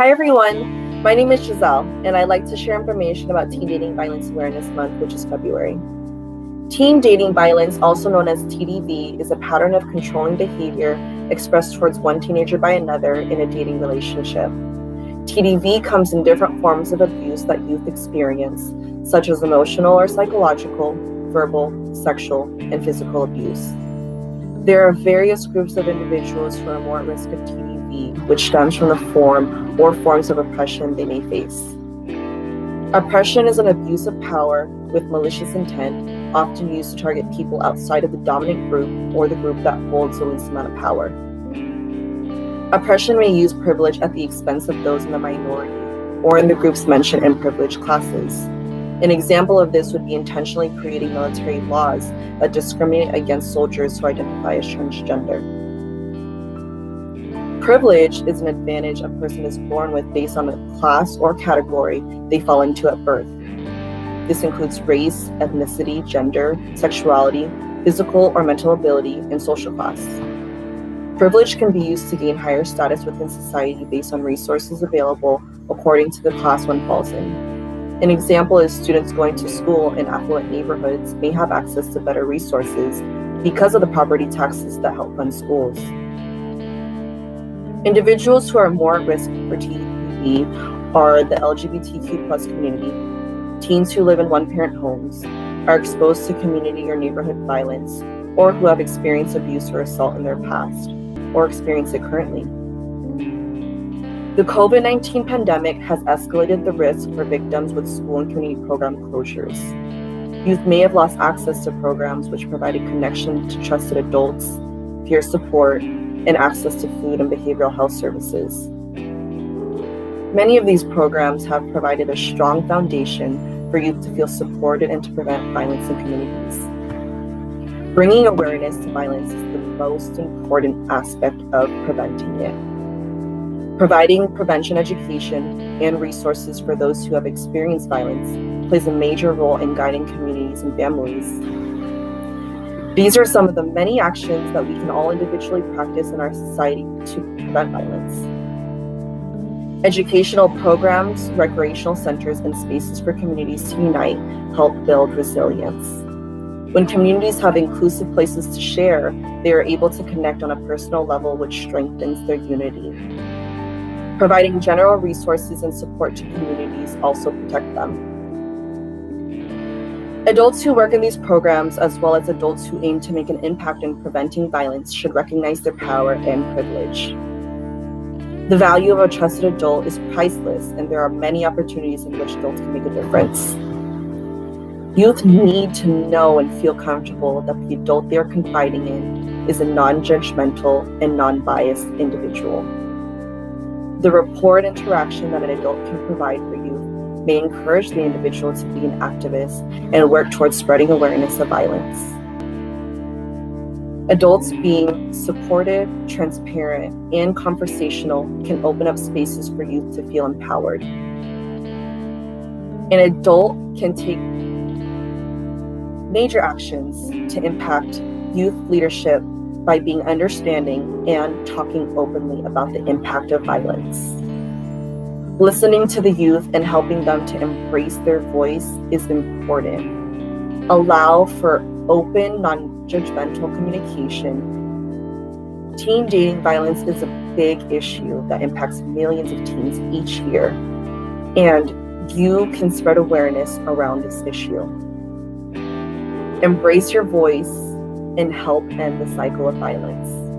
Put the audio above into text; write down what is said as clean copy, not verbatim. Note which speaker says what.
Speaker 1: Hi everyone, my name is Jizelle, and I'd like to share information about Teen Dating Violence Awareness Month, which is February. Teen dating violence, also known as TDV, is a pattern of controlling behavior expressed towards one teenager by another in a dating relationship. TDV comes in different forms of abuse that youth experience, such as emotional or psychological, verbal, sexual, and physical abuse. There are various groups of individuals who are more at risk of TDV, which stems from the form or forms of oppression they may face. Oppression is an abuse of power with malicious intent, often used to target people outside of the dominant group or the group that holds the least amount of power. Oppression may use privilege at the expense of those in the minority or in the groups mentioned in privileged classes. An example of this would be intentionally creating military laws that discriminate against soldiers who identify as transgender. Privilege is an advantage a person is born with based on the class or category they fall into at birth. This includes race, ethnicity, gender, sexuality, physical or mental ability, and social class. Privilege can be used to gain higher status within society based on resources available according to the class one falls in. An example is students going to school in affluent neighborhoods may have access to better resources because of the property taxes that help fund schools. Individuals who are more at risk for TDV are the LGBTQ+ community, teens who live in one-parent homes, are exposed to community or neighborhood violence, or who have experienced abuse or assault in their past, or experience it currently. The COVID-19 pandemic has escalated the risk for victims with school and community program closures. Youth may have lost access to programs which provided connection to trusted adults, peer support, and access to food and behavioral health services. Many of these programs have provided a strong foundation for youth to feel supported and to prevent violence in communities. Bringing awareness to violence is the most important aspect of preventing it. Providing prevention education and resources for those who have experienced violence plays a major role in guiding communities and families. These are some of the many actions that we can all individually practice in our society to prevent violence. Educational programs, recreational centers, and spaces for communities to unite help build resilience. When communities have inclusive places to share, they are able to connect on a personal level, which strengthens their unity. Providing general resources and support to communities also protect them. Adults who work in these programs, as well as adults who aim to make an impact in preventing violence, should recognize their power and privilege. The value of a trusted adult is priceless, and there are many opportunities in which adults can make a difference. Youth need to know and feel comfortable that the adult they are confiding in is a non-judgmental and non-biased individual. The rapport and interaction that an adult can provide for youth may encourage the individual to be an activist and work towards spreading awareness of violence. Adults being supportive, transparent, and conversational can open up spaces for youth to feel empowered. An adult can take major actions to impact youth leadership by being understanding and talking openly about the impact of violence. Listening to the youth and helping them to embrace their voice is important. Allow for open, non-judgmental communication. Teen dating violence is a big issue that impacts millions of teens each year, and you can spread awareness around this issue. Embrace your voice and help end the cycle of violence.